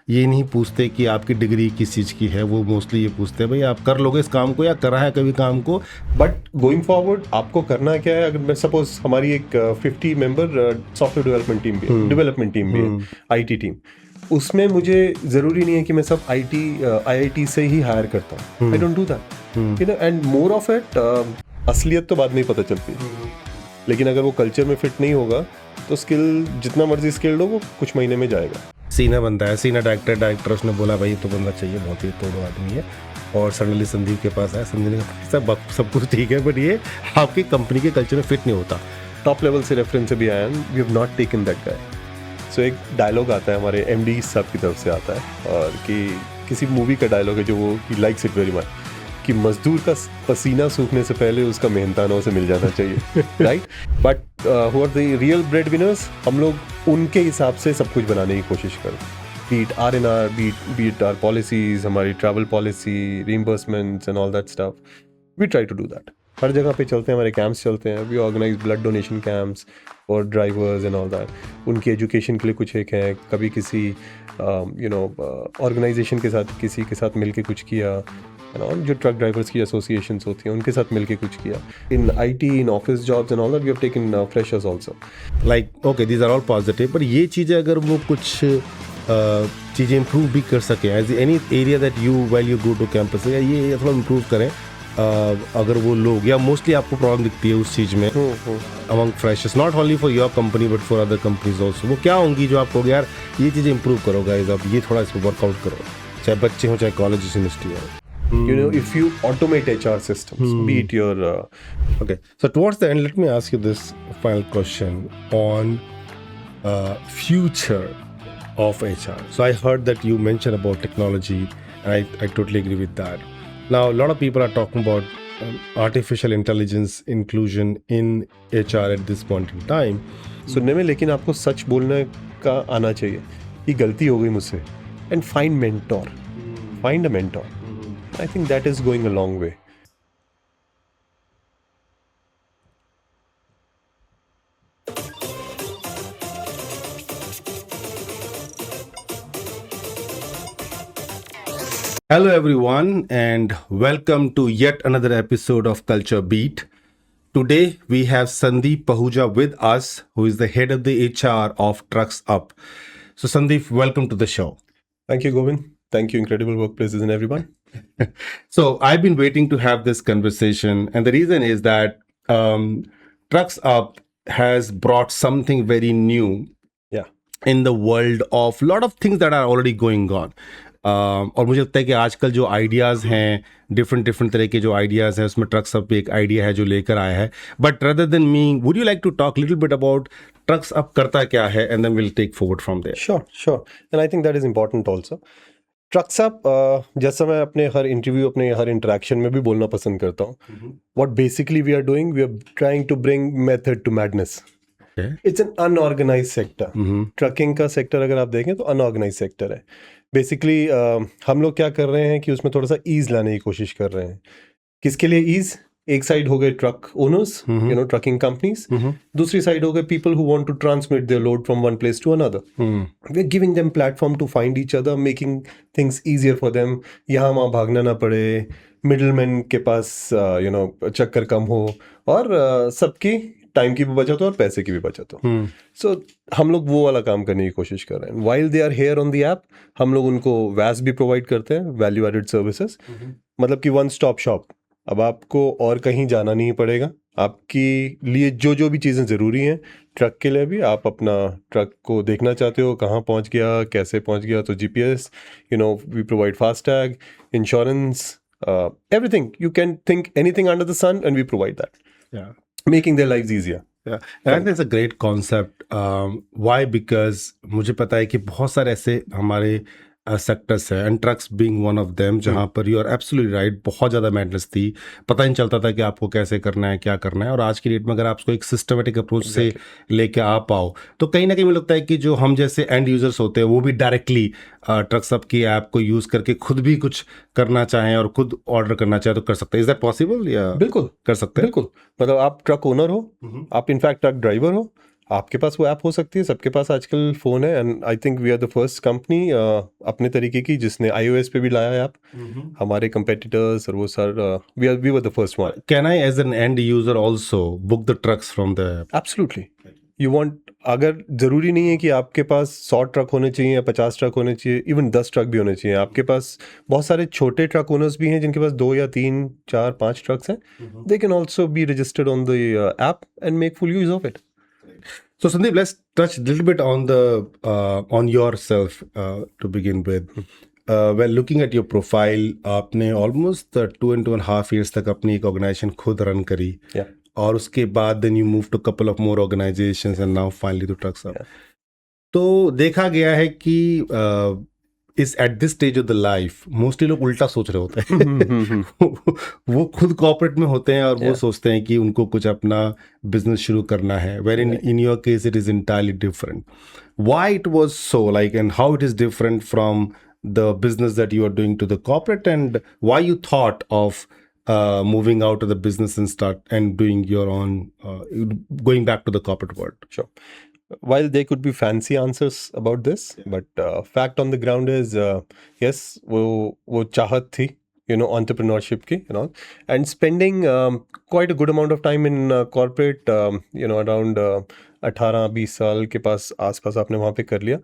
ये नहीं पूछते कि आपकी डिग्री किस चीज़ की है, वो मोस्टली ये पूछते हैं भाई आप कर लोगे इस काम को या करा है कभी काम को। बट गोइंग फॉरवर्ड आपको करना क्या है, अगर मैं सपोज हमारी एक 50 मेंबर सॉफ्टवेयर डेवलपमेंट टीम भी है, IT टीम, उसमें मुझे ज़रूरी नहीं है कि मैं सब IIT से ही हायर करता हूँ। I don't do that, you no, and more of it असलियत तो बाद में ही पता चलती है, लेकिन अगर वो कल्चर में फिट नहीं होगा तो स्किल जितना मर्जी स्किल्ड हो वो कुछ महीने में जाएगा। सीना बनता है, सीना डायरेक्टर उसने बोला भाई तो बंदा चाहिए, बहुत ही तोड़ो आदमी है, और सडनली संदीप के पास आया। संदीप ने कहा सब कुछ ठीक है बट ये आपकी कंपनी के कल्चर में फिट नहीं होता। टॉप लेवल से रेफरेंस से भी आया, we have not taken that guy. So एक डायलॉग आता है हमारे MD साहब की तरफ से आता है, और कि किसी मूवी का डायलॉग है जो वो he likes it very much, कि मजदूर का पसीना सूखने से पहले उसका मेहनताना उसे मिल जाना चाहिए, right. But who are the real breadwinners, हम लोग उनके हिसाब से सब कुछ बनाने की कोशिश करें, beat R&R, beat R policies, हमारी travel policy, reimbursements and all that stuff, we try to do that. हर जगह पे चलते हैं, हमारे कैंप्स चलते हैं, we organise blood donation camps for drivers and all that. उनकी एजुकेशन के लिए कुछ एक है, कभी किसी ऑर्गेनाइजेशन के साथ किसी के साथ मिलके कुछ किया, जो ट्रक ड्राइवर्स की एसोसिएशंस होती हैं उनके साथ मिलके कुछ किया। In IT, in office jobs and all that we have taken freshers also. Like okay, these are all positive, पर ये चीज़ें अगर वो कुछ चीज़ें इम्प्रूव भी कर सके, as any area that you while you go to campus, या ये थोड़ा इम्प्रूव करें, अगर वो लोग, या मोस्टली आपको प्रॉब्लम दिखती है उस चीज़ में among freshers, not only for your company but for other companies also, वो क्या होंगी जो आप कहोगे यार ये चीज़ें इम्प्रूव करो गाइस, अब ये थोड़ा इसमें वर्कआउट करो, चाहे बच्चे हों चाहे कॉलेज यूनिवर्सिटी हो। You know, if you automate HR systems, be it your Okay, so towards the end, let me ask you this final question on future of HR. So I heard that you mentioned about technology, and I totally agree with that. Now a lot of people are talking about artificial intelligence inclusion in HR at this point in time. सुनने में, लेकिन आपको सच बोलने का आना चाहिए कि गलती हो गई मुझसे, and find a mentor. I think that is going a long way. Hello everyone and welcome to yet another episode of Culture Beat. Today we have Sandeep Pahuja with us, who is the head of the HR of Trucks Up. So Sandeep, welcome to the show. Thank you, Govind. Thank you, Incredible Workplaces and everyone. So I've been waiting to have this conversation, and the reason is that Trucks Up has brought something very new in the world of a lot of things that are already going on. और मुझे लगता है कि आजकल जो ideas हैं, different तरह के जो आइडियाज़ हैं, उसमें ट्रक्स अप एक आइडिया है जो लेकर आया है। But rather than me, would you like to talk little bit about TruxUp करता क्या है, and then will take forward from there. Sure, and I think that is important also. TruxUp, जैसा मैं अपने हर interview, अपने हर interaction में भी बोलना पसंद करता हूँ, what basically we are doing, we are trying to bring method to madness. It's an unorganised sector. Trucking का सेक्टर अगर आप देखें तो अनऑर्गेनाइज सेक्टर है। बेसिकली हम लोग क्या कर रहे हैं कि उसमें थोड़ा सा ईज लाने की कोशिश कर रहे हैं। किसके लिए ईज? एक साइड हो गए ट्रक ओनर्स, ट्रकिंग कंपनीज, दूसरी साइड हो गए people who want to transmit their load from one place to another. We are giving them platform to find each other, making things easier for them. यहाँ वहाँ भागना ना पड़े, middleman के पास चक्कर कम हो, और सबकी टाइम की भी बचत हो और पैसे की भी बचत हो। सो हम लोग वो वाला काम करने की कोशिश कर रहे हैं। While they are here on the app, हम लोग उनको वैस भी प्रोवाइड करते हैं, वैल्यू एडेड सर्विसेज, मतलब कि वन स्टॉप शॉप। अब आपको और कहीं जाना नहीं पड़ेगा, आपकी लिए जो भी चीज़ें ज़रूरी हैं ट्रक के लिए भी, आप अपना ट्रक को देखना चाहते हो कहाँ पहुँच गया, कैसे पहुँच गया, तो GPS, we provide FASTag, insurance, everything. You can think anything under the sun and we provide that. Yeah. Making their lives easier. Yeah. I think it's a great concept. Why? Because मुझे पता है कि बहुत सारे ऐसे हमारे sectors है, and trucks being one of them, जहाँ पर यू आर एब्सोल्युटली राइट, बहुत ज़्यादा मैडनेस थी, पता नहीं चलता था कि आपको कैसे करना है, क्या करना है। और आज की डेट में अगर आप उसको एक सिस्टमेटिक अप्रोच से लेके आ पाओ, तो कहीं ना कहीं मुझे लगता है कि जो हम जैसे एंड यूजर्स होते हैं वो भी डायरेक्टली ट्रक्स अप की ऐप को यूज़ करके खुद भी कुछ करना चाहें और खुद ऑर्डर करना चाहें तो कर सकते हैं। Is that possible? या बिल्कुल कर सकते हैं। बिल्कुल, मतलब आप ट्रक ओनर हो, आप इनफैक्ट ट्रक ड्राइवर हो, आपके पास वो ऐप हो सकती है, सबके पास आजकल फ़ोन है, and I think we are the first company अपने तरीके की जिसने iOS पे भी लाया ऐप. हमारे कंपेटिटर्स और वो sir we were the first one. Can I, as an end user, also book the trucks from the app? Absolutely. You want, अगर ज़रूरी नहीं है कि आपके पास 100 ट्रक होने चाहिए या 50 ट्रक होने चाहिए, इवन 10 ट्रक भी होने चाहिए. आपके पास बहुत सारे छोटे ट्रक ओनर्स भी हैं जिनके पास 2 या 3, 4, 5 ट्रक्स हैं. They can also be registered on the app and make full use of it. So Sandeep, let's touch a little bit on the on yourself to begin with. Well, looking at your profile, आपने almost 2.5 years तक अपनी एक organization खुद run करी. Yeah. और उसके बाद then you moved to a couple of more organizations and now finally to Trucks Up. Yeah. तो देखा गया है कि इस at this stage of the life mostly लोग उल्टा सोच रहे होते हैं. वो खुद कॉर्पोरेट में होते हैं और वो सोचते हैं कि उनको कुछ अपना बिजनेस शुरू करना है. Where in your case it is entirely different. Why it was so like and how it is different from the business that you are doing to the corporate and why you thought of moving out of the business and start and doing your own going back to the corporate world? Sure. While there could be fancy answers about this, but fact on the ground is yes, वो चाहत थी, you know, entrepreneurship की, you know, and spending quite a good amount of time in corporate, you know, around 18-20 साल के आसपास आपने वहाँ पे कर लिया.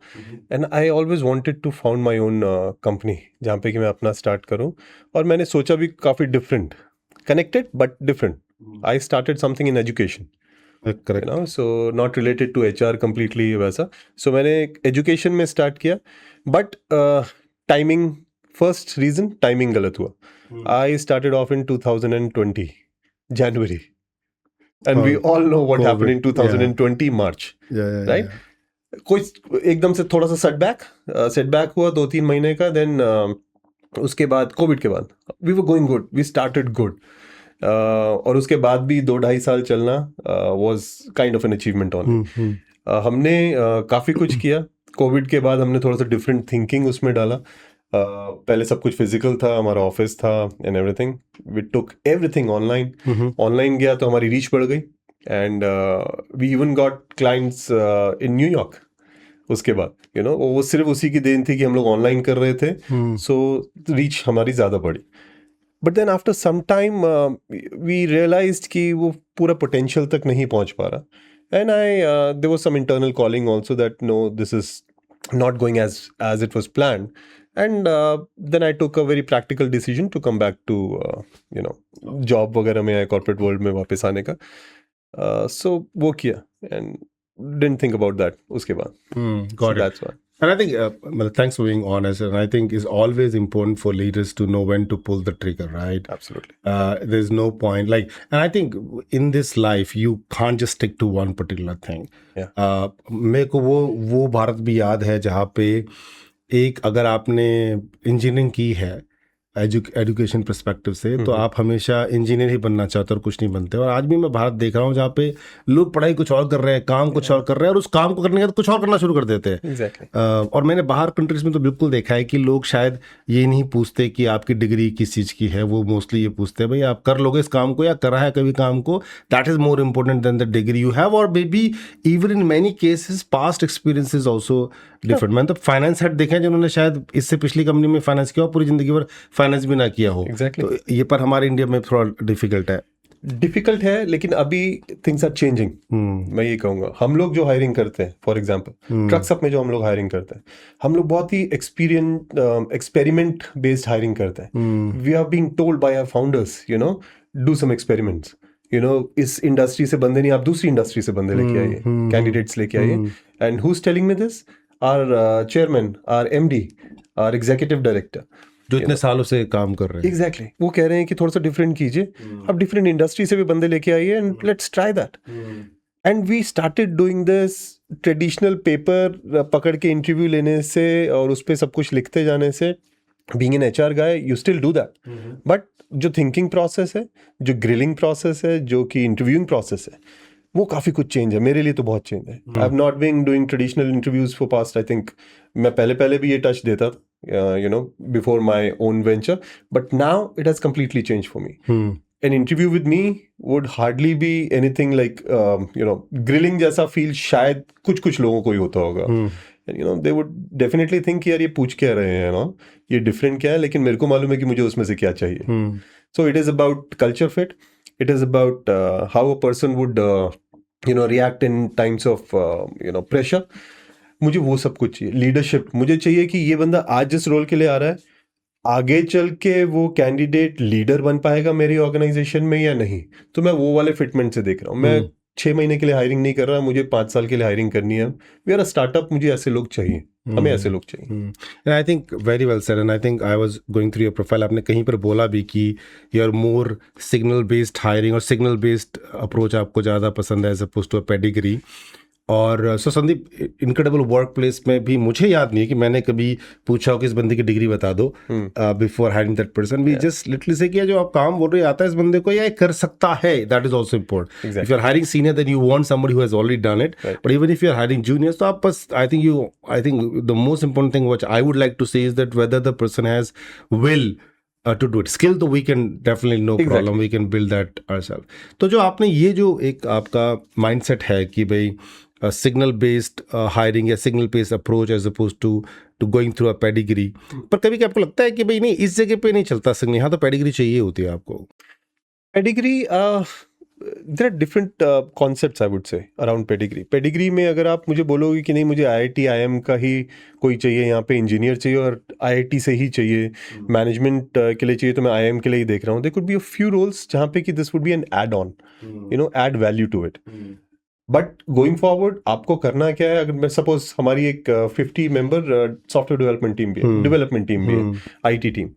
And I always wanted to found my own company जहाँ पे कि मैं अपना स्टार्ट करूँ. और मैंने सोचा भी काफ़ी different, connected but different. I started something in education. Correct. You know, so not related to HR completely वैसा. So मैंने एजुकेशन में स्टार्ट किया, but timing, first reason timing गलत हुआ. I started off in 2020 January, and we all know what happened in 2020 March, right? कोई एकदम से थोड़ा सा सेटबैक हुआ 2-3 महीने का. देन उसके बाद कोविड के बाद we were going good, we started good. और उसके बाद भी 2-2.5 साल चलना was kind of an achievement on. हमने काफ़ी कुछ किया. कोविड के बाद हमने थोड़ा सा डिफरेंट थिंकिंग उसमें डाला. पहले सब कुछ फिजिकल था, हमारा ऑफिस था and everything. We took everything online. Online गया तो हमारी रीच बढ़ गई, and we even got clients in New York. उसके बाद यू नो वो सिर्फ उसी की देन थी कि हम लोग ऑनलाइन कर रहे थे, सो रीच हमारी ज़्यादा बढ़ी. But then after some time we realised कि वो पूरा पोटेंशियल तक नहीं पहुंच पा रहा. And there was some internal calling also that no, this is not going as it was planned. And then I took a very practical decision to come back to you know, job वगैरह में, corporate world में वापस आने का. So वो किया and didn't think about that उसके बाद. Got So it. that's why. And I think, well, thanks for being honest. And I think it's always important for leaders to know when to pull the trigger, right? Absolutely. There's no point. Like, and I think in this life, you can't just stick to one particular thing. Yeah. मेरे को वो भारत भी याद है जहाँ पे एक, अगर आपने इंजीनियरिंग की है एजुकेशन पर्सपेक्टिव से, तो आप हमेशा इंजीनियर ही बनना चाहते हो और कुछ नहीं बनते. और आज भी मैं भारत देख रहा हूँ जहाँ पे लोग पढ़ाई कुछ और कर रहे हैं, काम कुछ और कर रहे हैं, और उस काम को करने के बाद कुछ और करना शुरू कर देते हैं. Exactly. और मैंने बाहर कंट्रीज में तो बिल्कुल देखा है कि लोग शायद ये नहीं पूछते कि आपकी डिग्री किस चीज़ की है. वो मोस्टली ये पूछते हैं भाई आप कर लोगे इस काम को या करा है कभी काम को. That is more important than the degree you have. और may be even in many cases past experiences also different. मैंने तो फाइनेंस हेड देखे हैं जिन्होंने शायद इससे पिछली कंपनी में फाइनेंस किया हो, पूरी जिंदगी भर फाइनेंस भी ना किया हो. Exactly. तो ये पर हमारे इंडिया में थोड़ा डिफिकल्ट है. लेकिन अभी थिंग्स आर चेंजिंग. मैं ये कहूँगा, हम लोग जो हायरिंग करते हैं, फॉर एग्जांपल ट्रक्स अप में जो हम लोग हायरिंग करते हैं, हम लोग बहुत ही एक्सपेरिमेंट बेस्ड हायरिंग करते हैं. We are being told by our founders, you know, do some experiments. You know, इस इंडस्ट्री से बंदे नहीं, आप दूसरी इंडस्ट्री से बंदे लेके आइए, कैंडिडेट्स लेके आइए. And who is telling me this? Our chairman, our MD, our executive director, जो इतने सालों से काम कर रहे हैं. एग्जैक्टली. वो कह रहे हैं कि थोड़ा सा डिफरेंट कीजिए, अब डिफरेंट इंडस्ट्री से भी बंदे लेके आइए and let's try that. And we started doing this. Traditional paper पकड़ के इंटरव्यू लेने से और उस पर सब कुछ लिखते जाने से, being an HR guy, you still do that. But जो थिंकिंग प्रोसेस है, जो ग्रिलिंग प्रोसेस है, जो कि इंटरव्यूइंग प्रोसेस है, वो काफ़ी कुछ चेंज है. मेरे लिए तो बहुत चेंज है. I have not been doing traditional interviews for past, I think मैं पहले भी ये टच देता था, you know, before my own venture, but now it has completely changed for me. an interview with me would hardly be anything like grilling जैसा feel शायद कुछ लोगों को ही होता होगा. And they would definitely think कि यार ये पूछ क्या रहे हैं, ये different क्या है, लेकिन मेरे को मालूम है कि मुझे उसमें से क्या चाहिए. So it is about culture fit. It is about how a person would react in times of pressure. मुझे वो सब कुछ चाहिए. लीडरशिप मुझे चाहिए कि ये बंदा आज जिस रोल के लिए आ रहा है, आगे चल के वो कैंडिडेट लीडर बन पाएगा मेरी ऑर्गेनाइजेशन में या नहीं. तो मैं वो वाले फिटमेंट से देख रहा हूँ. मैं 6 महीने के लिए हायरिंग नहीं कर रहा, मुझे 5 साल के लिए हायरिंग करनी है. वी आर अ स्टार्टअप, मुझे ऐसे लोग चाहिए, हमें ऐसे लोग चाहिए. And I think very well said. And I think I was going through your profile. आपने कहीं पर बोला भी कि you are more signal based hiring और सिग्नल बेस्ड अप्रोच आपको ज़्यादा पसंद है as opposed to a pedigree. और so Sandeep, incredible workplace में भी मुझे याद नहीं है कि मैंने कभी पूछा हो कि इस बंदे की डिग्री बता दो before hiring that person. We just literally say कि जो आप काम बोल रहे आता है इस बंदे को, या ये कर सकता है. That is also important. If you are hiring senior then you want somebody who has already done it. But even if you are hiring juniors, तो आप बस I think the most important thing which I would like to say is that whether the person has will to do it. Skill तो we can definitely no problem, we can build that ourselves. तो जो आपने ये जो एक आपका mindset है कि भाई signal based hiring या signal based approach as opposed to going through a pedigree, पर कभी आपको लगता है कि भाई नहीं, इस जगह पे नहीं चलता signal, यहाँ तो pedigree चाहिए होती है आपको. Pedigree there are different concepts I would say around pedigree. Pedigree में अगर आप मुझे बोलोगे कि नहीं मुझे IIT IIM का ही कोई चाहिए, यहाँ पे इंजीनियर चाहिए और IIT से ही चाहिए, मैनेजमेंट के लिए चाहिए, तो मैं IIM के लिए ही देख रहा हूँ. There could be a few roles जहाँ पे कि this would be an add-on, add value to it. But going forward आपको करना क्या है? अगर मैं सपोज हमारी एक 50 मेंबर सॉफ्टवेयर डेवलपमेंट टीम भी है, डेवलपमेंट टीम भी है, आईटी टीम,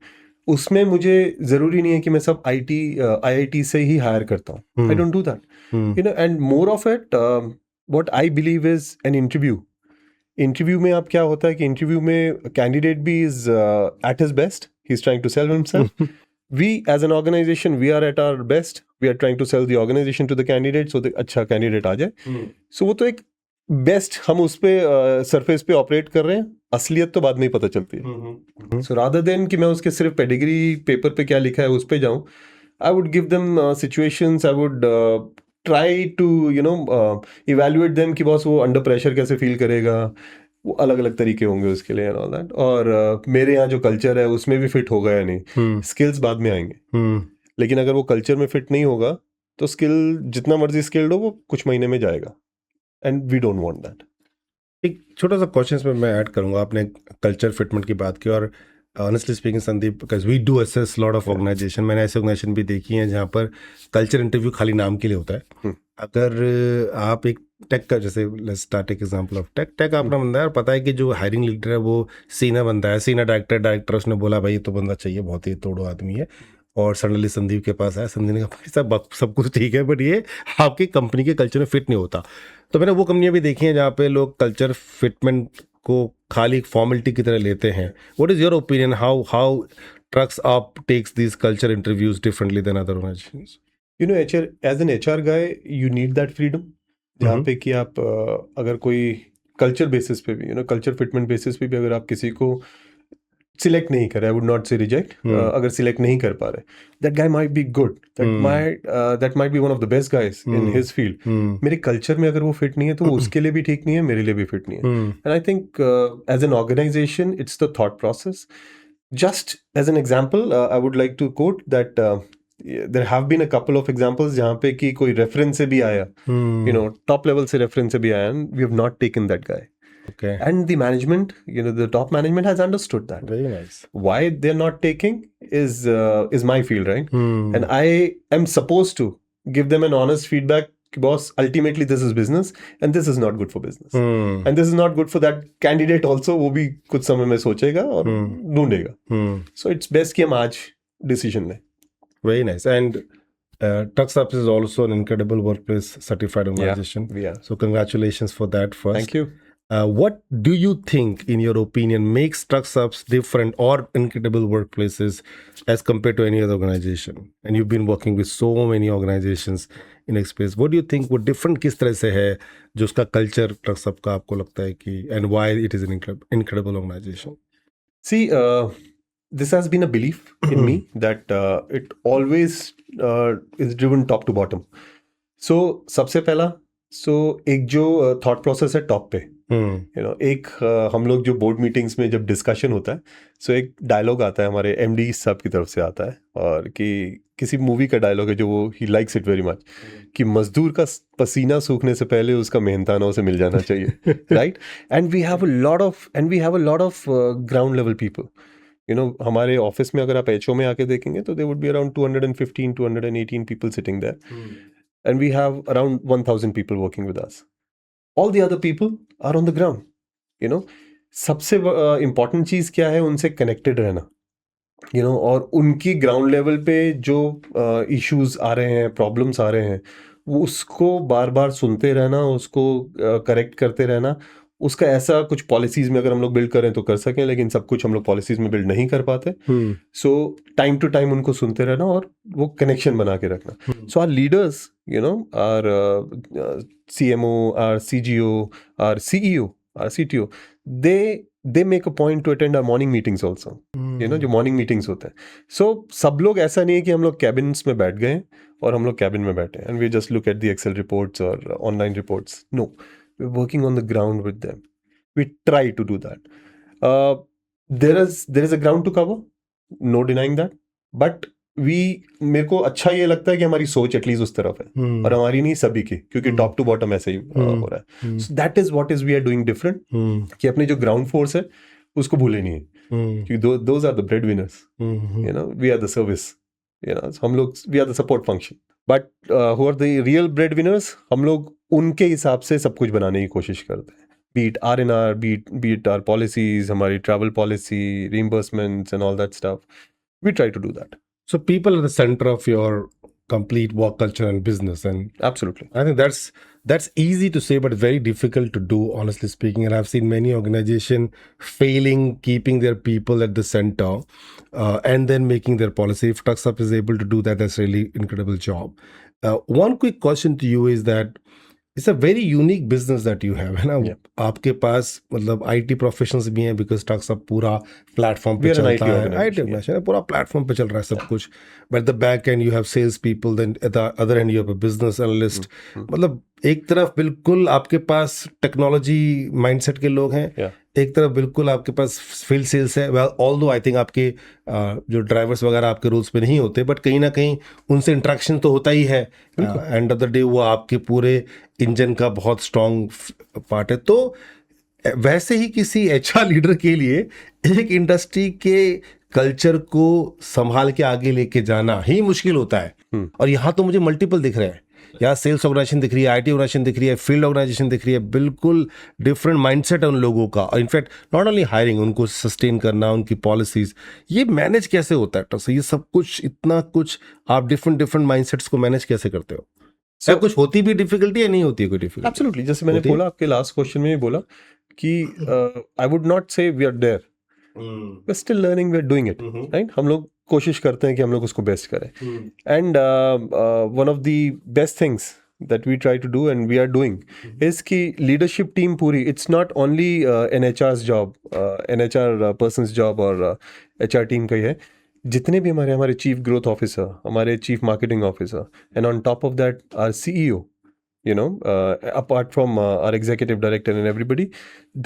उसमें मुझे जरूरी नहीं है कि मैं सब आईआईटी से ही हायर करता हूँ. I don't do that, and more of it what I believe is an interview में आप क्या होता है कि इंटरव्यू में कैंडिडेट भी is at his best, he is trying to sell himself. We as an organization, we are at our best. We are trying to sell the organization to the candidate so that अच्छा candidate आ जाए. So वो तो एक best हम उस पे surface पे operate कर रहे हैं, असलियत तो बाद में ही पता चलती है. So rather than कि मैं उसके सिर्फ पेडिग्री पेपर पे क्या लिखा है उस पे जाऊँ, I would give them situations. I would try to evaluate them कि बॉस वो अंडर प्रेशर कैसे फील करेगा, वो अलग अलग तरीके होंगे उसके लिए एंड ऑल दैट. और मेरे यहाँ जो कल्चर है उसमें भी फिट होगा या नहीं. स्किल्स बाद में आएंगे, लेकिन अगर वो कल्चर में फिट नहीं होगा तो स्किल जितना मर्जी स्किल्ड हो वो कुछ महीने में जाएगा, and we don't want that. एक छोटा सा क्वेश्चन में मैं ऐड करूंगा. आपने कल्चर फिटमेंट की बात की, और honestly speaking Sandeep, because we do assess lot of organisation. मैंने ऐसे ऑर्गेनाइजेशन भी देखी हैं जहाँ पर कल्चर इंटरव्यू खाली नाम के लिए होता है. अगर आप एक टेक का, जैसे लेट्स स्टार्ट एक एग्जांपल ऑफ टेक अपना बंदा है और पता है कि जो हायरिंग लीडर है वो सीनियर बंदा है, सीनियर डायरेक्टर उसने बोला भाई ये तो बंदा चाहिए, बहुत ही तोड़ो आदमी है, और सडनली संदीप के पास आया. संदीप ने कहा भाई सब कुछ ठीक है बट ये आपकी कंपनी के कल्चर में फिट नहीं होता. तो मैंने वो कंपनियां भी देखी हैं जहाँ पे लोग कल्चर फिटमेंट को खाली एक फॉर्मेलिटी की तरह लेते हैं. What is your opinion, how TruxUp takes these culture interviews differently than other organisations? As an HR guy you need that freedom, जहाँ पे कि आप अगर कोई कल्चर बेसिस पे भी कल्चर फिटमेंट बेसिस पे भी अगर आप किसी को सिलेक्ट नहीं कर रहे, आई वुड नॉट से रिजेक्ट, अगर सिलेक्ट नहीं कर पा रहे, that guy might be good, that might be one of the best guys in his field. मेरे कल्चर में अगर वो फिट नहीं है तो वो उसके लिए भी ठीक नहीं है, मेरे लिए भी फिट नहीं है. And I think as an organisation it's the thought process. Just as an example I would like to quote that there have been a couple of examples जहाँ पे कि कोई रेफरेंस से भी आया, टॉप लेवल से रेफरेंस से भी आया, and we have not taken that guy. Okay. And the management, the top management has understood that. Very nice. Why they're not taking is my field, right? And I am supposed to give them an honest feedback. Boss, ultimately this is business and this is not good for business. And this is not good for that candidate also. वो भी कुछ समय में सोचेगा और ढूंढेगा. So it's best कि हम आज decision लें. Very nice. And TruxUp is also an incredible workplace certified organization. Yeah. So congratulations for that first. Thank you. What do you think, in your opinion, makes TruxUp different or incredible workplaces as compared to any other organization? And you've been working with so many organizations in this space. What do you think वो different किस तरह से है जो उसका culture TruxUp का आपको लगता है कि and why it is an incredible organization? See, this has been a belief in me that it always is driven top to bottom. So सबसे पहला एक जो thought process है top पे, एक हम लोग जो बोर्ड मीटिंग्स में जब डिस्कशन होता है, सो एक डायलॉग आता है हमारे एमडी साहब की तरफ से आता है, और कि किसी मूवी का डायलॉग है जो वो he likes it very much, कि मजदूर का पसीना सूखने से पहले उसका मेहनताना उसे मिल जाना चाहिए, right? And we have a lot of ground level people. हमारे ऑफिस में अगर आप एचओ में आके देखेंगे तो they would be around 215-218 people sitting there, and we have around 1000 people working with us. All the other people are on the ground. सबसे important चीज़ क्या है? उनसे connected रहना, और उनकी ग्राउंड लेवल पे जो इश्यूज आ रहे हैं, प्रॉब्लम्स आ रहे हैं, वो उसको बार बार सुनते रहना, उसको करेक्ट करते रहना. उसका ऐसा कुछ पॉलिसीज में अगर हम लोग बिल्ड करें तो कर सकें, लेकिन सब कुछ हम लोग पॉलिसीज में बिल्ड नहीं कर पाते. सो टाइम टू टाइम उनको सुनते रहना और वो कनेक्शन बना के रखना. So our leaders, our CMO, our CGO, our CEO, our CTO, they make a point to attend our morning meetings also. जो morning meetings होते हैं. So सब लोग ऐसा नहीं है कि हम लोग cabins में बैठ गए और हम लोग cabin में बैठे हैं and we just look at the Excel reports or online reports. No, we're working on the ground with them. We try to do that. There is a ground to cover, no denying that. But मेरे को अच्छा ये लगता है कि हमारी सोच at least उस तरफ है, और हमारी नहीं सभी की, क्योंकि टॉप टू बॉटम ऐसे ही हो रहा है. So that is what is we are doing different, कि अपने जो ग्राउंड फोर्स है उसको भूले नहीं है, क्योंकि those are the breadwinners. We are the service, हम लोग we are the support function, but who are the real breadwinners, हम लोग उनके हिसाब से सब कुछ बनाने की कोशिश करते हैं. Be it R&R, be it our policies, हमारी travel policy, reimbursements and all that stuff. We try to do that. So people are the center of your complete work culture and business, and absolutely, I think that's easy to say, but very difficult to do, honestly speaking. And I've seen many organizations failing keeping their people at the center, and then making their policy. If TruckSup is able to do that, that's really incredible job. One quick question to you is that it's a very unique business that you have, है ना? आपके पास मतलब IT professionals भी हैं, because TruckSup पूरा platform पे चलता है, IT ऑर्गेनाइजेशन है, पूरा प्लेटफॉर्म पे चल रहा है सब कुछ. But the back end you have sales people, then at the other end you have a business analyst. मतलब एक तरफ बिल्कुल आपके पास टेक्नोलॉजी माइंडसेट के लोग हैं, एक तरफ बिल्कुल आपके पास फील्ड सेल्स है. वेल, ऑल्दो आई थिंक आपके जो ड्राइवर्स वगैरह आपके रूल्स पे नहीं होते, बट कहीं ना कहीं उनसे इंट्रैक्शन तो होता ही है. एंड ऑफ द डे वो आपके पूरे इंजन का बहुत स्ट्रॉन्ग पार्ट है. तो वैसे ही किसी HR लीडर के लिए एक इंडस्ट्री के कल्चर को संभाल के आगे लेके जाना ही मुश्किल होता है. और यहाँ तो मुझे मल्टीपल दिख रहे हैं. यहाँ सेल्स ऑर्गेनाइजेशन दिख रही है, IT ऑर्गेनाइजेशन दिख रही है, फील्ड ऑर्गेनाइजेशन दिख रही है, बिल्कुल डिफरेंट माइंडसेट है उन लोगों का. और इनफैक्ट नॉट ओनली हायरिंग, उनको सस्टेन करना, उनकी पॉलिसीज, ये मैनेज कैसे होता है? तो ये सब कुछ, इतना कुछ आप डिफरेंट माइंडसेट्स को मैनेज कैसे करते हो? सब कुछ होती भी डिफिकल्टी या नहीं होती है कोई डिफिकल्टी? एब्सोल्युटली, जैसे मैंने बोला आपके लास्ट क्वेश्चन में ही बोला कि I would not say we are there, we are still learning, we are doing it, right? हम लोग कोशिश करते हैं कि हम लोग उसको बेस्ट करें. And one of the best things that we try to do and we are doing is कि leadership team पूरी, it's not only an HR's job, an HR person's job और HR team का ही है. जितने भी हमारे chief growth officer, हमारे chief marketing officer, and on top of that our CEO, apart from our executive director and everybody,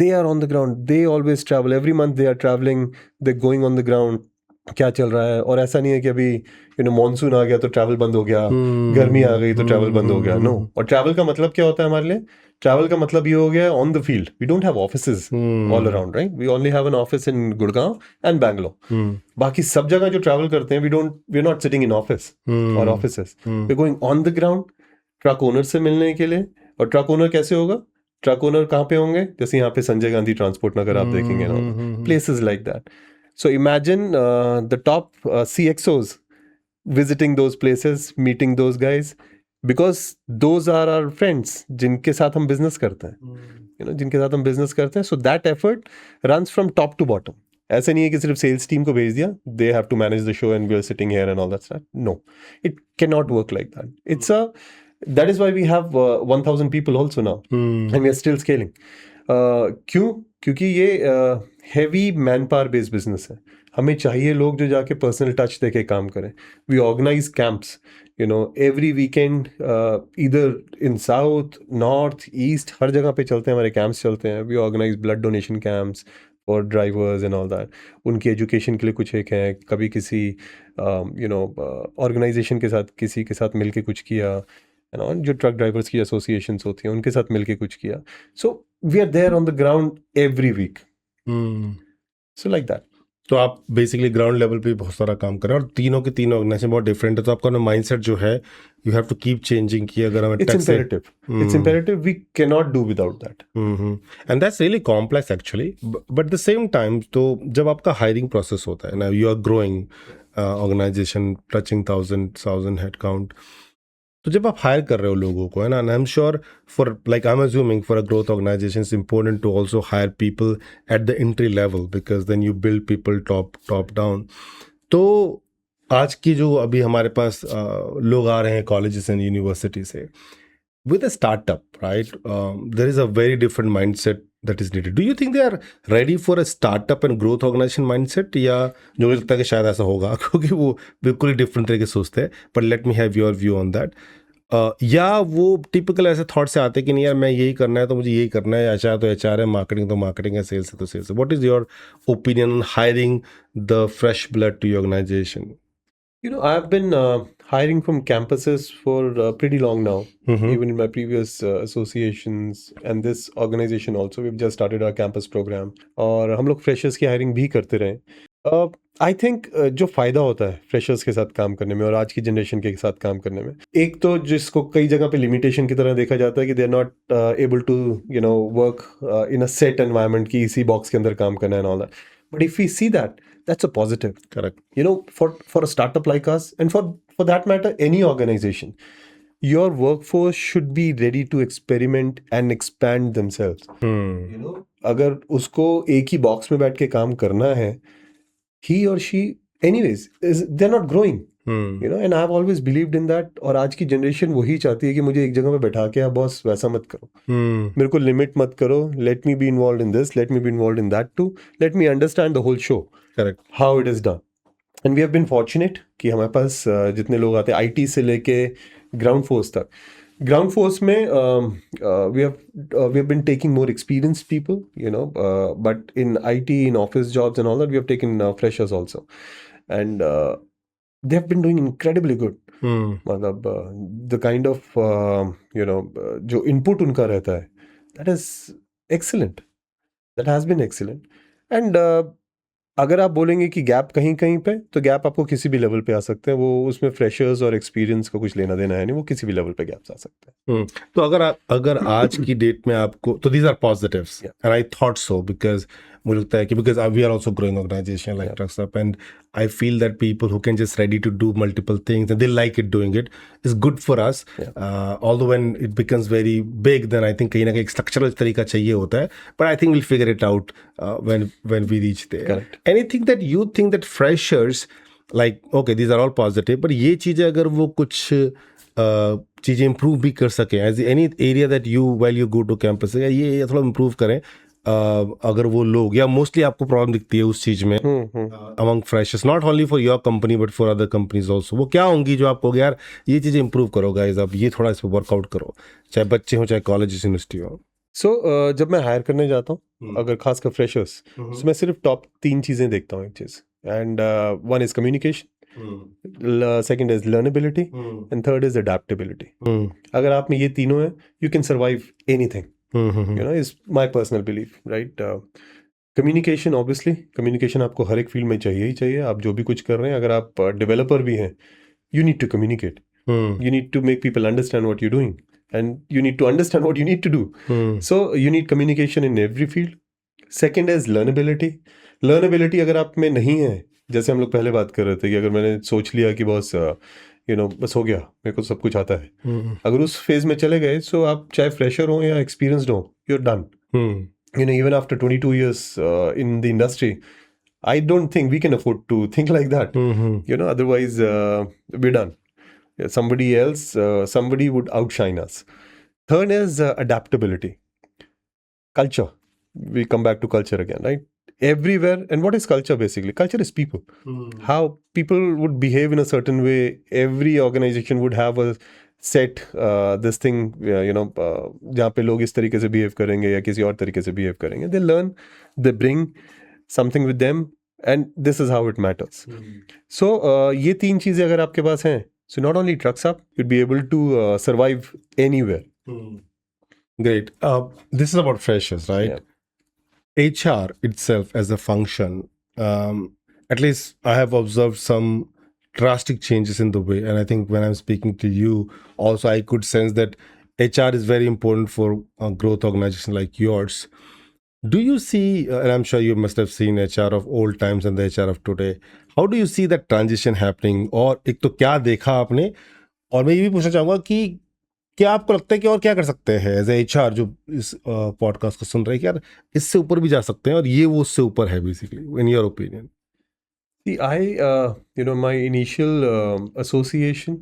they are on the ground. They always travel. Every month they are traveling, they're going on the ground. क्या चल रहा है? और ऐसा नहीं है कि अभी मॉनसून आ गया तो ट्रैवल बंद हो गया, गर्मी आ गई तो ट्रैवल बंद हो गया. नो. और ट्रैवल का मतलब क्या होता है हमारे लिए? ट्रैवल का मतलब ये हो गया on the field. We don't have offices all around, right? We only have an office in Gurgaon and Bangalore. बाकी सब जगह जो ट्रैवल करते हैं, we are not sitting in office और offices. We are going on the ground truck owner से मिलने के लिए. और ट्रक ओनर कैसे होगा? ट्रक ओनर कहाँ पे होंगे? जैसे यहाँ पे संजय गांधी ट्रांसपोर्ट नगर आप देखेंगे ना, places like that. So imagine the top CXOs visiting those places, meeting those guys, because those are our friends जिनके साथ हम business करते हैं, जिनके साथ हम business करते हैं. So that effort runs from top to bottom. ऐसे नहीं है कि सिर्फ sales team को भेज दिया, they have to manage the show and we are sitting here and all that stuff. No, it cannot work like that. That is why we have 1,000 people also now, and we are still scaling. क्यों? क्योंकि ये heavy man power based business है। हमें चाहिए लोग जो जाके personal touch देके काम करें। We organise camps, you know, every weekend, इधर इन साउथ, नॉर्थ, ईस्ट, हर जगह पे चलते हैं, हमारे कैंप्स चलते हैं। We organise blood donation camps for drivers and all that. उनकी एजुकेशन के लिए कुछ एक है, कभी किसी यू नो ऑर्गेनाइजेशन के साथ, किसी के साथ मिलके कुछ किया, यू नो, जो ट्रक ड्राइवर्स की एसोसिएशंस होती हैं उनके साथ मिलके कुछ किया। So we are there on the ground every week, so like that. तो आप बेसिकली ग्राउंड लेवल पे बहुत सारा काम कर रहे हैं, और तीनों के तीनों ऑर्गेनाइजेशन बहुत डिफरेंट है, तो आपका माइंडसेट जो है you have to keep changing कि अगर हमें It's imperative. It's imperative. We cannot do without that. And that's really complex actually, but the same time तो जब आपका हायरिंग प्रोसेस होता है ना, you are growing organisation touching 1000 headcount, तो जब आप हायर कर रहे हो लोगों को, है ना, I am sure for like I am assuming for a growth organisation it's important to also hire people at the entry level, because then you build people top down. तो आज की जो अभी हमारे पास लोग आ रहे हैं कॉलेजेस एंड यूनिवर्सिटी से with a startup, right? There is a very different mindset that is needed. Do you think they are ready for a startup and growth organization mindset? या जो मुझे लगता है कि शायद ऐसा होगा क्योंकि वो बिल्कुल ही डिफरेंट तरीके से सोचते हैं, but let me have your view on that. या वो टिपिकल ऐसे थॉट से आते हैं कि नहीं यार मैं यही करना है तो मुझे यही करना है, एचआर तो एचआर है, मार्केटिंग तो मार्केटिंग है, सेल्स है तो सेल्स है। What is your opinion on hiring the fresh blood to your organisation? You know, I've been hiring from campuses for pretty long now, even in my previous associations and this organization also. We've just started our campus program. और हम लोग freshers की hiring भी करते रहे। I think जो फ़ायदा होता है फ्रेशर्स के साथ काम करने में और आज की जनरेशन के साथ काम करने में, एक तो जिसको कई जगह पे लिमिटेशन की तरह देखा जाता है कि they are not able to you know work in a set environment की इसी बॉक्स के अंदर काम करना है all that. But if we see that, that's a positive. Correct. You know, for a startup like us, and for that matter any organization, your workforce should be ready to experiment and expand themselves. You know, अगर उसको एक ही box में बैठ के काम करना है, he or she anyways they're not growing. You know, and I've always believed in that. और आज की जनरेशन वही चाहती है कि मुझे एक जगह पे बैठा के बॉस वैसा मत करो, मेरे को लिमिट मत करो, let me be involved in this, let me be involved in that too, let me understand the whole show. Correct. How it is done. And we have been fortunate कि हमारे पास जितने लोग आते हैं IT से लेके ग्राउंड फोर्स तक, ground force में we have been taking more experienced people, you know, but in IT, in office jobs and all that, we have taken freshers also, and they have been doing incredibly good. मतलब the kind of you know जो input उनका रहता है, that is excellent, that has been excellent. And अगर आप बोलेंगे कि gap कहीं कहीं पे, तो गैप आपको किसी भी लेवल पे आ सकते हैं, वो उसमें फ्रेशर्स और एक्सपीरियंस का कुछ लेना देना है नहीं, वो किसी भी लेवल पे गैप्स आ सकते हैं। तो अगर आज की डेट में आपको, तो these are positives and I thought so, because मुझे लगता है कि because we are also growing organization like TrucksUp, and I feel that people who can just ready to do multiple things and they like it doing it is good for us. Although when it becomes very big then I think कहीं ना कहीं एक structural तरीका चाहिए होता है, but I think will figure it out when we reach there. Anything that you think that freshers like, okay these are all positive, but ये चीज़ें अगर वो कुछ चीज़ें इंप्रूव भी कर सकें, as any area that you well you go to campus, ये थोड़ा इंप्रूव करें, अगर वो लोग, या मोस्टली आपको प्रॉब्लम दिखती है उस चीज़ में among freshers, not only for your company but for other companies also, वो क्या होंगी जो आप कहोगे यार ये चीज़ें इंप्रूव करो गाइस, अब ये थोड़ा इस पर वर्कआउट करो, चाहे बच्चे हों चाहे कॉलेज यूनिवर्सिटी हो? सो जब मैं हायर करने जाता हूँ, अगर खासकर फ्रेशर्स, तो मैं सिर्फ टॉप 3 चीज़ें देखता हूँ एक चीज़, and one is communication, second is learnability, and third is adaptability. अगर आप में ये तीनों हैं, you can survive anything. You know, is my personal belief, right? Communication, obviously, communication आपको हर एक फील्ड में चाहिए ही चाहिए। आप जो भी कुछ कर रहे हैं, अगर आप डेवलपर भी हैं, you need to communicate. You need to make people understand what you're doing, and you need to understand what you need to do. So you need communication in every field. Second is learnability. Learnability अगर आप में नहीं है, जैसे हम लोग पहले बात कर रहे थे कि अगर मैंने सोच लिया कि बॉस यू नो बस हो गया, मेरे को सब कुछ आता है, अगर उस फेज में चले गए, सो आप चाहे फ्रेशर हो या एक्सपीरियंसड हो, you are done. You know, even after 22 years in the industry, I don't think we can afford to think like that, you know, otherwise we done, somebody else, somebody would outshine us. Third is adaptability, culture. we come back to culture again, right? Everywhere, and what is culture basically? Culture is people. How people would behave in a certain way. Every organization would have a set this thing, जहाँ पे लोग इस तरीके से behave करेंगे या किसी और तरीके से behave करेंगे. They learn, they bring something with them, and this is how it matters. So ये तीन चीजें अगर आपके पास हैं, so not only trucks up, you'd be able to survive anywhere. Great. This is about freshers, right? Yeah. HR itself as a function, at least I have observed some drastic changes in the way, and I think when I'm speaking to you, also I could sense that HR is very important for a growth organization like yours. Do you see, and I'm sure you must have seen HR of old times and the HR of today, how do you see that transition happening? और एक तो क्या देखा आपने, और मैं ये भी पूछना चाहूँगा कि क्या आपको लगता है कि और क्या कर सकते हैं एज ए HR जो इस पॉडकास्ट को सुन रहे हैं कि यार इससे ऊपर भी जा सकते हैं और ये वो उससे ऊपर है basically, in your opinion? See, my initial association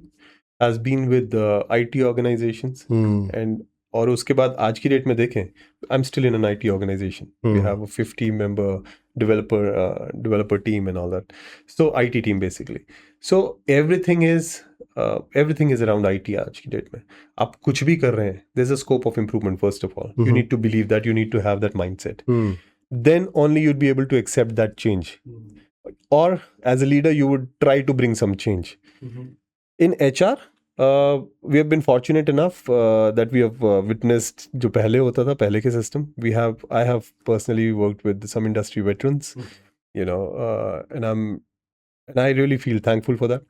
has been with IT organizations, and और उसके बाद आज की डेट में देखें, I'm still in an IT organization. We have a 50-member developer team and all that. So IT team basically. So everything is around IT आज की date में. आप कुछ भी कर रहे हैं, there's a scope of improvement. First of all, you need to believe that, you need to have that mindset. Then only you'd be able to accept that change. Or as a leader, you would try to bring some change. In HR, we have been fortunate enough that we have witnessed जो पहले होता था, पहले के system. I have personally worked with some industry veterans, and I really feel thankful for that.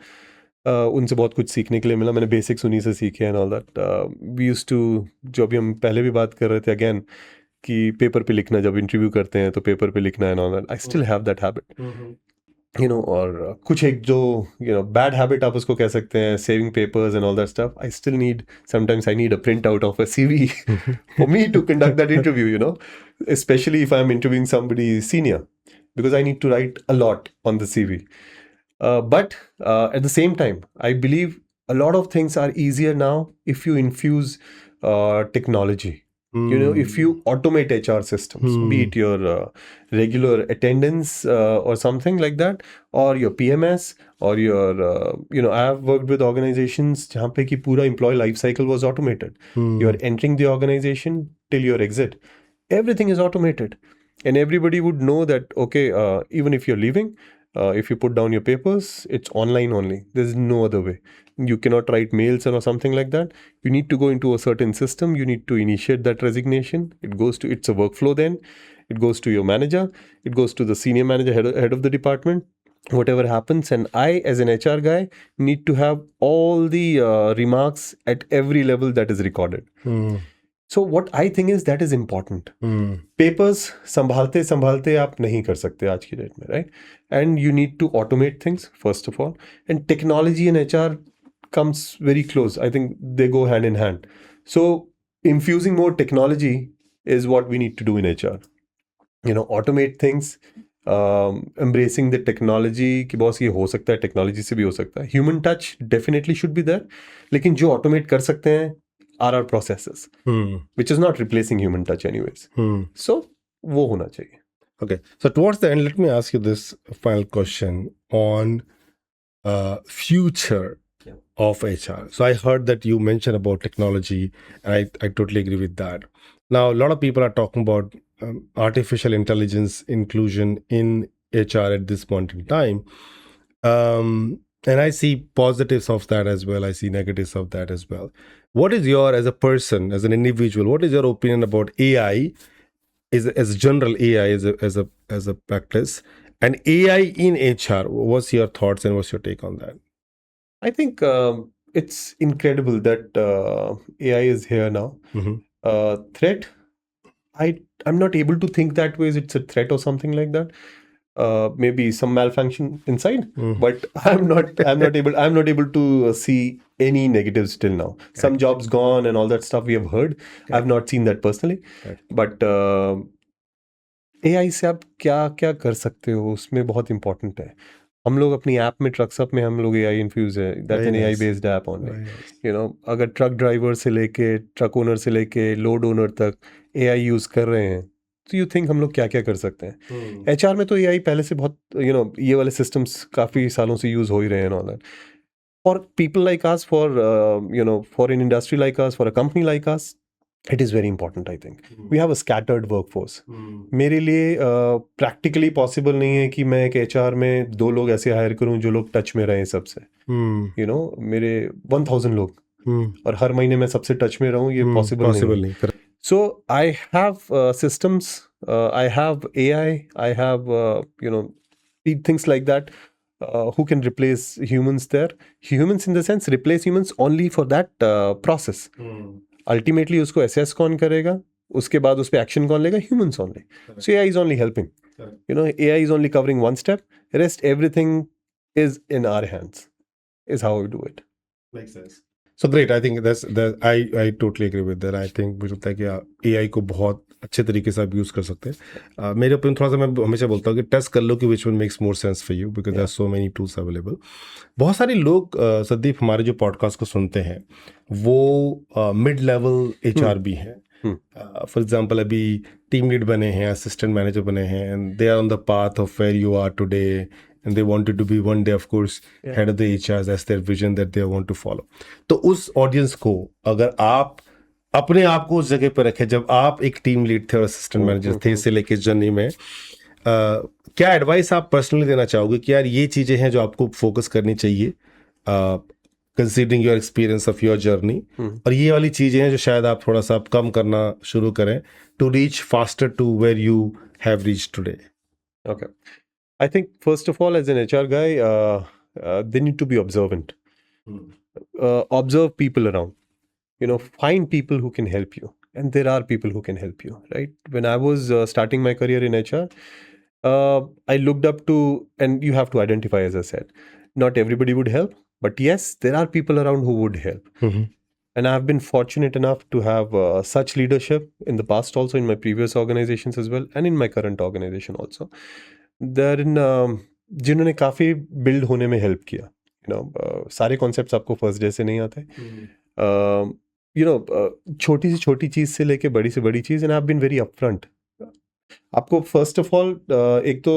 उनसे बहुत कुछ सीखने के लिए मिला. मैंने basics उन्हीं से सीखे and all that. We used to, जो अभी हम पहले भी बात कर रहे थे again, कि पेपर पे लिखना, जब इंटरव्यू करते हैं तो पेपर पे लिखना है, and I still have that habit. और कुछ एक जो बैड हैबिट आप उसको कह सकते हैं, saving papers and all that stuff. I still need, sometimes I need a print out of a CV for me to conduct that interview, especially if I'm interviewing somebody senior, because I need to write a lot on the CV. But at the same time, I believe a lot of things are easier now if you infuse technology. If you automate HR systems, be it your regular attendance or something like that, or your PMS, or your, I have worked with organizations जहाँ पे कि पूरा employee life cycle was automated. You're entering the organization till your exit. Everything is automated. And everybody would know that, okay, even if you're leaving, if you put down your papers, it's online only. There's no other way. You cannot write mails or something like that. You need to go into a certain system. You need to initiate that resignation. It's a workflow then. It goes to your manager. It goes to the senior manager, head of the department. Whatever happens, and I, as an HR guy, need to have all the remarks at every level that is recorded. So what I think is that is important. Papers संभालते संभालते आप नहीं कर सकते आज की date में, right? And you need to automate things first of all. And technology and HR comes very close. I think they go hand in hand. So infusing more technology is what we need to do in HR. Automate things. Embracing the technology कि boss ये हो सकता है, technology से भी हो सकता है. Human touch definitely should be there. लेकिन जो automate कर सकते हैं are our processes, which is not replacing human touch anyways. So वो होना चाहिए. Okay, so towards the end, let me ask you this final question on future of HR. So I heard that you mentioned about technology, and I totally agree with that. Now, a lot of people are talking about artificial intelligence inclusion in HR at this point in time. And I see positives of that as well. I see negatives of that as well. What is your, as a person, as an individual, what is your opinion about AI, as general AI as a practice, and AI in HR? What's your thoughts and what's your take on that? I think it's incredible that AI is here now. Threat, I'm not able to think that way. It's a threat or something like that. Maybe some malfunction inside, but I'm not able to see any negatives till now. Some jobs gone and all that stuff we have heard. I've not seen that personally. But AI से आप क्या कर सकते हो, उसमें बहुत important है. हम लोग अपनी ऐप में, ट्रक्सअप में हम लोग AI इन्फ्यूज है. That's an AI based app only. अगर ट्रक ड्राइवर से लेके ट्रक ओनर से लेके लोड ओनर तक AI यूज कर रहे हैं, तो यू थिंक हम लोग क्या क्या कर सकते हैं। एचआर में तो एआई पहले से बहुत ये वाले सिस्टम्स काफ़ी सालों से यूज़ हो ही रहे हैं all that. For people like us, for an industry like us, for a company like us, it is very important. I think we have a scattered workforce. मेरे लिए प्रैक्टिकली पॉसिबल नहीं है कि मैं एक एचआर में 2 लोग ऐसे हायर करूं जो लोग टच में रहें सबसे। मेरे 1000 लोग और हर महीने मैं सबसे टच में रहूं, ये पॉसिबल नहीं। correct. So I have systems, I have AI, I have things like that who can replace humans there. Humans in the sense replace humans only for that process. Ultimately उसको assess कौन करेगा, उसके बाद उस पे action कौन लेगा, humans only. So AI is only helping. AI is only covering one step. Rest everything is in our hands. Is how we do it. Makes sense. So great. I think I totally agree with that. I think मुझे लगता है कि AI को बहुत अच्छे तरीके से आप यूज कर सकते हैं। मेरे ओपिनियन थोड़ा सा मैं हमेशा बोलता हूँ कि टेस्ट कर लो कि which one makes more sense for you, because there are so many tools available. बहुत सारे लोग संदीप हमारे जो पॉडकास्ट को सुनते हैं वो मिड लेवल HR भी हैं। फॉर एग्जाम्पल अभी टीम लीड बने हैं, असिस्टेंट मैनेजर बने हैं, and they are on the path of where you are today, and they wanted to be one day, of course, head of the HRs. That's their vision that they want to follow. तो उस audience को अगर आप अपने आप को उस जगह पर रखें जब आप एक टीम लीड थे और असिस्टेंट मैनेजर थे इससे लेके जर्नी में, क्या एडवाइस आप पर्सनली देना चाहोगे कि यार ये चीज़ें हैं जो आपको फोकस करनी चाहिए considering your experience of your journey, और ये वाली चीज़ें हैं जो शायद आप थोड़ा सा कम करना शुरू करें to reach faster to where you have reach today? Okay. I think first of all, as an HR guy, they need to be observant. Observe people around. Find people who can help you, and there are people who can help you. Right? When I was starting my career in HR, I looked up to, and you have to identify, as I said, not everybody would help, but yes, there are people around who would help. And I've been fortunate enough to have such leadership in the past, also in my previous organizations as well, and in my current organization also. जिन्होंने काफ़ी build होने में help किया। सारे concepts आपको first day से नहीं आते। छोटी से छोटी चीज़ से लेके बड़ी से बड़ी चीज़, and I have been very upfront. आपको फर्स्ट ऑफ ऑल एक तो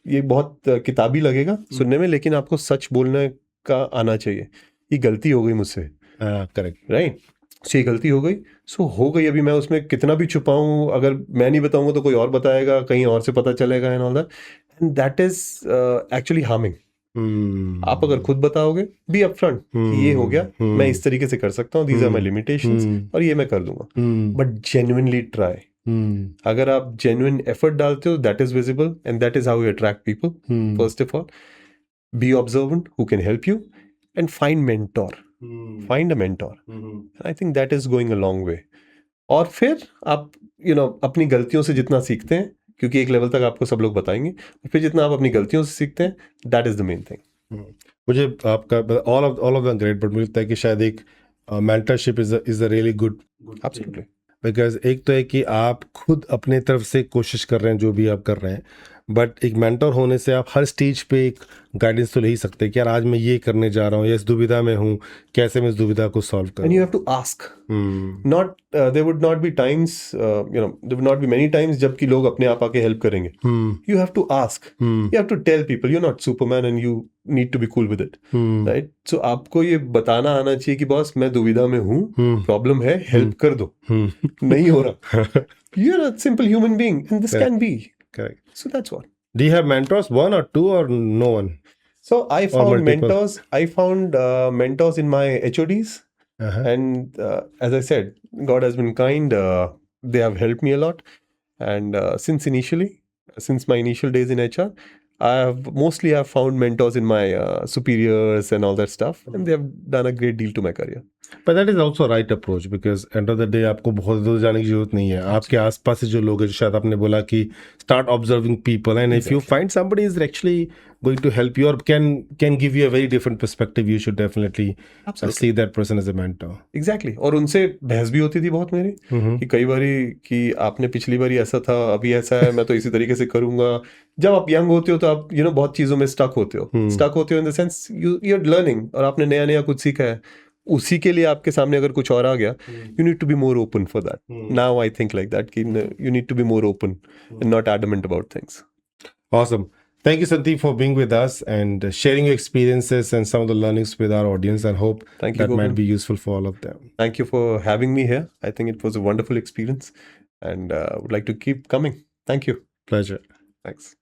ये बहुत किताबी लगेगा सुनने में, लेकिन आपको सच बोलने का आना चाहिए। ये गलती हो गई मुझसे, करेक्ट, राइट? सो ये गलती हो गई, सो हो गई। अभी मैं उसमें कितना भी छुपाऊं, अगर मैं नहीं बताऊंगा तो कोई और बताएगा, कहीं और से पता चलेगा, and all that, and that is actually harming. आप अगर खुद बताओगे, बी अपफ्रंट कि ये हो गया, मैं इस तरीके से कर सकता हूँ, दीज आर माय लिमिटेशंस, और ये मैं कर दूंगा। But genuinely try. अगर आप जेन्युइन एफर्ट डालते हो, that is visible, and that is how you attract people. First of all, be observant who can help you, and find mentor. Find a mentor. I think that is going a long way. और फिर आप अपनी गलतियों से जितना सीखते हैं, क्योंकि एक लेवल तक आपको सब लोग बताएंगे, फिर जितना आप अपनी गलतियों से सीखते हैं, that is the main thing. मुझे आपका all of the great, but मुझे लगता है कि शायद एक mentorship is a really good. Absolutely. Because एक तो है कि आप खुद अपने तरफ से कोशिश कर रहे हैं जो भी आप कर रहे हैं, बट एक मेंटर होने से आप हर स्टेज पे एक गाइडेंस तो ले ही सकते हैं कि यार आज मैं ये करने जा रहा हूँ या इस दुविधा में हूँ, कैसे मैं इस दुविधा को सॉल्व करूँ। And you have to ask, not there would not be times, there would not be many times जबकि लोग अपने आप आके हेल्प करेंगे। You have to ask, you have to tell people, you are not superman and you need to be cool with it, right? So आपको ये बताना आना चाहिए कि बॉस मैं दुविधा में हूँ, प्रॉब्लम है, हेल्प कर दो, नहीं हो रहा। You are a simple human being and this can be correct. So that's what. Do you have mentors, one or two, or no one? So I found mentors. I found mentors in my HODs, and as I said, God has been kind. They have helped me a lot, and since my initial days in HR, I have found mentors in my superiors and all that stuff, and they have done a great deal to my career. But that is also a right approach, because end of the day आपको बहुत दूर जाने की जरूरत नहीं है। आपके आसपास से जो लोग हैं, जो शायद आपने बोला कि start observing people, and if you find somebody is actually going to help you or can give you a very different perspective, you should definitely see that person as a mentor. Exactly. और उनसे बहस भी होती थी बहुत मेरी, कि कई बारी कि आपने पिछली बारी ऐसा था, अभी ऐसा है, मैं तो इसी तरीके से करूंगा। जब आप यंग होते हो तो आप बहुत चीजों में स्टक होते हो in the sense you are learning, और आपने नया नया कुछ सीखा है, उसी के लिए आपके सामने अगर कुछ और आ गया, you need to be more open for that. Now I think like that कि you need to be more open and not adamant about things. Awesome. Thank you, Sandeep, for being with us and sharing your experiences and some of the learnings with our audience, and hope Thank you, that might Govind. be useful for all of them. Thank you for having me here. I think it was a wonderful experience and would like to keep coming. Thank you. Pleasure. Thanks.